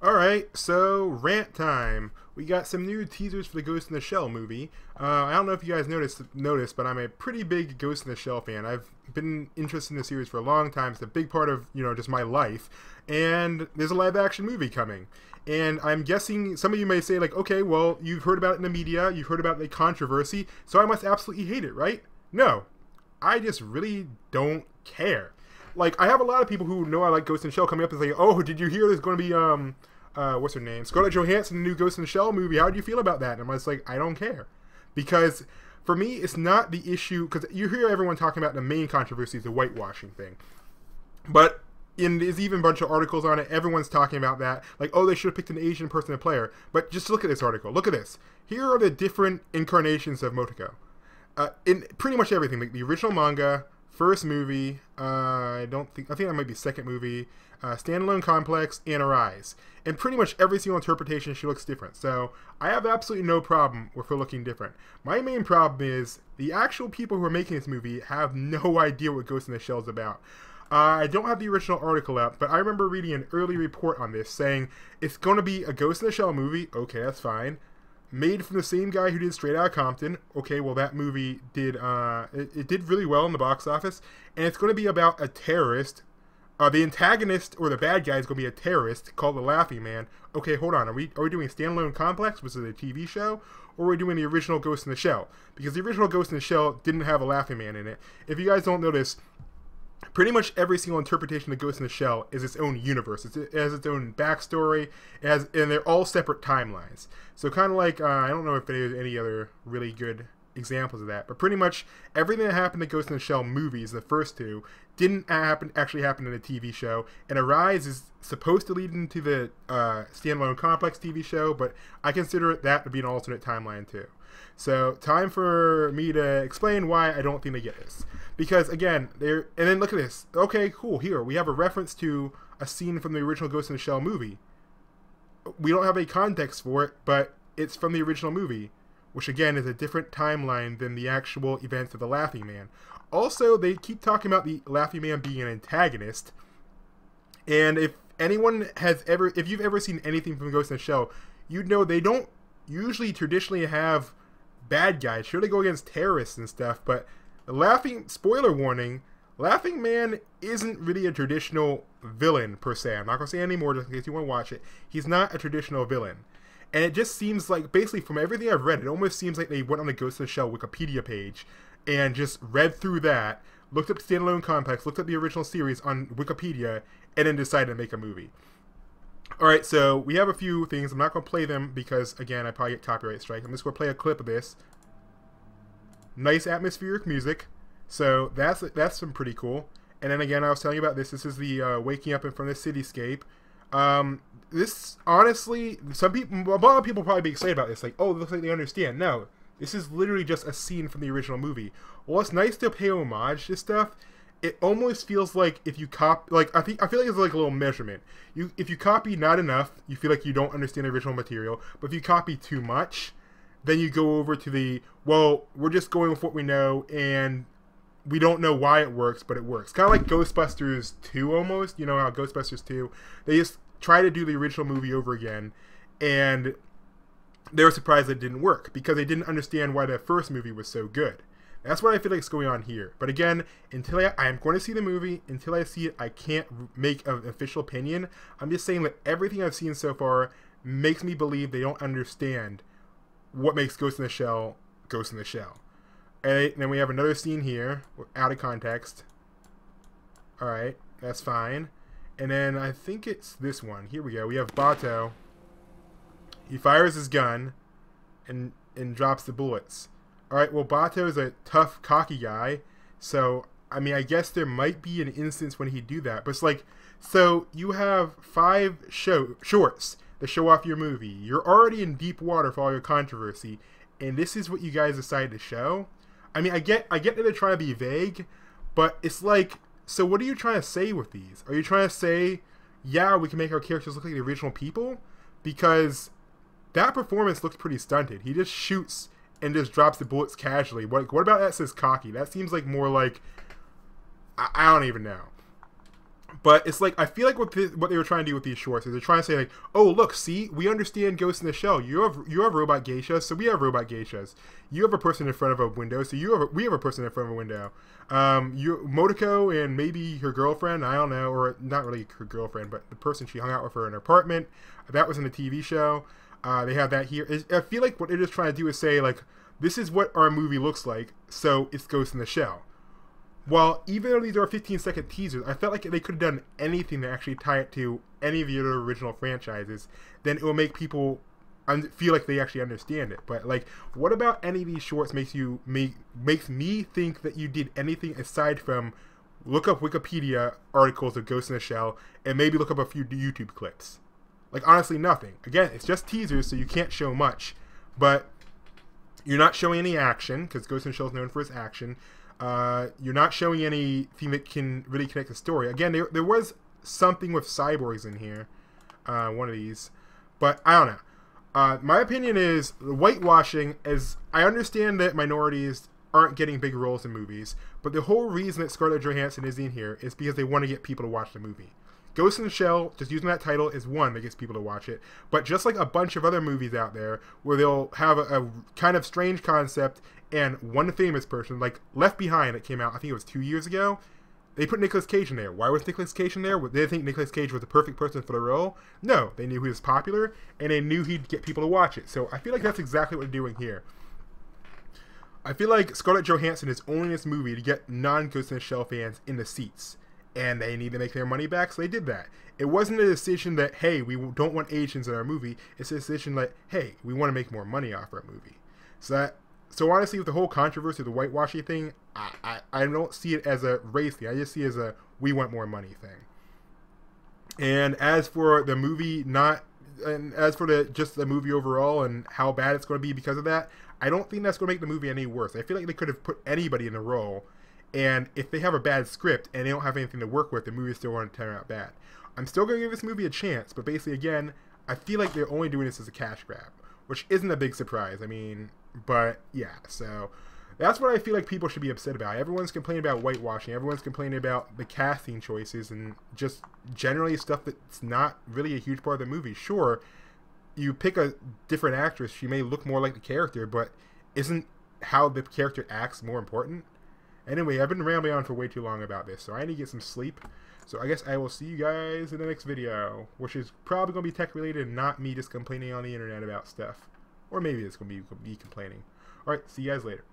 Alright, so rant time. We got some new teasers for the Ghost in the Shell movie. I don't know if you guys noticed, but I'm a pretty big Ghost in the Shell fan. I've been interested in the series for a long time. It's a big part of, just my life. And there's a live action movie coming. And I'm guessing some of you may say, like, okay, well, you've heard about it in the media, you've heard about the controversy, so I must absolutely hate it, right? No. I just really don't care. Like, I have a lot of people who know I like Ghost in the Shell coming up and say, oh, did you hear there's going to be, what's her name? Scarlett Johansson, the new Ghost in the Shell movie. How do you feel about that? And I'm just like, I don't care. Because for me, it's not the issue, because you hear everyone talking about the main controversy is the whitewashing thing. But there's even a bunch of articles on it. Everyone's talking about that. Like, oh, they should have picked an Asian person to play her. But just look at this article. Look at this. Here are the different incarnations of Motoko. In pretty much everything. Like the original manga, first movie, I think that might be second movie, standalone complex, and Arise. And pretty much every single interpretation, she looks different. So I have absolutely no problem with her looking different. My main problem is the actual people who are making this movie have no idea what Ghost in the Shell is about. I don't have the original article up, but I remember reading an early report on this saying it's going to be a Ghost in the Shell movie. Okay, that's fine. Made from the same guy who did Straight Outta Compton. Okay, well that movie did it did really well in the box office, and it's going to be about a terrorist. The antagonist or the bad guy is going to be a terrorist called the Laughing Man. Okay, hold on. Are we doing Standalone Complex, which is a TV show, or are we doing the original Ghost in the Shell? Because the original Ghost in the Shell didn't have a Laughing Man in it. If you guys don't notice, pretty much every single interpretation of Ghost in the Shell is its own universe. It has its own backstory, and they're all separate timelines. So kind of like, I don't know if there's any other really good examples of that, but pretty much everything that happened to Ghost in the Shell movies, the first two, didn't actually happen in a TV show, and Arise is supposed to lead into the Standalone Complex TV show, but I consider that to be an alternate timeline too. So, time for me to explain why I don't think they get this. Because, again, and then look at this. Okay, cool, here, we have a reference to a scene from the original Ghost in the Shell movie. We don't have any context for it, but it's from the original movie, which, again, is a different timeline than the actual events of the Laughing Man. Also, they keep talking about the Laughing Man being an antagonist, and if you've ever seen anything from Ghost in the Shell, you'd know they don't usually traditionally have bad guys. Sure, they go against terrorists and stuff, but spoiler warning, Laughing Man isn't really a traditional villain per se. I'm not going to say any more just in case you want to watch it. He's not a traditional villain. And it just seems like, basically from everything I've read, it almost seems like they went on the Ghost in the Shell Wikipedia page and just read through that, looked up Standalone Complex, looked up the original series on Wikipedia, and then decided to make a movie. Alright, so we have a few things. I'm not going to play them because, again, I probably get copyright strike. I'm just going to play a clip of this. Nice atmospheric music. So that's some pretty cool. And then again, I was telling you about this. This is the waking up in front of the cityscape. This, honestly, a lot of people probably be excited about this. Like, oh, it looks like they understand. No, this is literally just a scene from the original movie. Well, it's nice to pay homage to stuff. It almost feels like if you copy, like I feel like it's like a little measurement. If you copy not enough, you feel like you don't understand the original material. But if you copy too much, then you go over to the, well, we're just going with what we know, and we don't know why it works, but it works. Kind of like Ghostbusters 2 almost. You know how Ghostbusters 2, they just try to do the original movie over again, and they were surprised that it didn't work because they didn't understand why the first movie was so good. That's what I feel like is going on here. But again, until I'm going to see the movie, until I see it, I can't make an official opinion. I'm just saying that everything I've seen so far makes me believe they don't understand what makes Ghost in the Shell Ghost in the Shell. And then we have another scene here, out of context. Alright, that's fine. And then I think it's this one. Here we go. We have Bato. He fires his gun and drops the bullets. Alright, well, Bato is a tough, cocky guy, so, I mean, I guess there might be an instance when he'd do that, but it's like, so, you have 5 shorts that show off your movie. You're already in deep water for all your controversy, and this is what you guys decided to show? I mean, I get that they're trying to be vague, but it's like, so what are you trying to say with these? Are you trying to say, yeah, we can make our characters look like the original people? Because that performance looks pretty stunted. He just shoots and just drops the bullets casually. What about that says cocky? That seems like more like, I don't even know. But it's like, I feel like what they were trying to do with these shorts is they're trying to say like, oh look, see, we understand Ghost in the Shell. You have robot geishas, so we have robot geishas. You have a person in front of a window, so we have a person in front of a window. Motoko and maybe her girlfriend, I don't know, or not really her girlfriend, but the person she hung out with her in her apartment. That was in the TV show. They have that here. I feel like what it is trying to do is say like, this is what our movie looks like, so it's Ghost in the Shell. Well, even though these are 15-second teasers, I felt like they could have done anything to actually tie it to any of the other original franchises. Then it will make people feel like they actually understand it. But like, what about any of these shorts makes me think that you did anything aside from look up Wikipedia articles of Ghost in the Shell and maybe look up a few YouTube clips? Like, honestly, nothing. Again, it's just teasers, so you can't show much. But you're not showing any action, because Ghost in the Shell is known for its action. You're not showing anything that can really connect the story. Again, there was something with cyborgs in here, one of these, but I don't know. My opinion is whitewashing. As I understand that minorities aren't getting big roles in movies, but the whole reason that Scarlett Johansson is in here is because they want to get people to watch the movie. Ghost in the Shell, just using that title, is one that gets people to watch it. But just like a bunch of other movies out there where they'll have a kind of strange concept and one famous person, like Left Behind that came out, I think it was 2 years ago, they put Nicolas Cage in there. Why was Nicolas Cage in there? Did they think Nicolas Cage was the perfect person for the role? No, they knew he was popular and they knew he'd get people to watch it. So I feel like that's exactly what they're doing here. I feel like Scarlett Johansson is only in this movie to get non-Ghost in the Shell fans in the seats. And they need to make their money back, so they did that. It wasn't a decision that, hey, we don't want Asians in our movie. It's a decision that, hey, we want to make more money off our movie. So honestly, with the whole controversy of the whitewashing thing, I don't see it as a race thing. I just see it as a we want more money thing. And as for the movie, just the movie overall and how bad it's going to be because of that, I don't think that's going to make the movie any worse. I feel like they could have put anybody in the role. And if they have a bad script and they don't have anything to work with, the movie still going to turn out bad. I'm still going to give this movie a chance, but basically, again, I feel like they're only doing this as a cash grab, which isn't a big surprise. I mean, but yeah, so that's what I feel like people should be upset about. Everyone's complaining about whitewashing. Everyone's complaining about the casting choices and just generally stuff that's not really a huge part of the movie. Sure, you pick a different actress, she may look more like the character, but isn't how the character acts more important? Anyway, I've been rambling on for way too long about this, so I need to get some sleep. So I guess I will see you guys in the next video, which is probably going to be tech-related and not me just complaining on the internet about stuff. Or maybe it's going to be me complaining. Alright, see you guys later.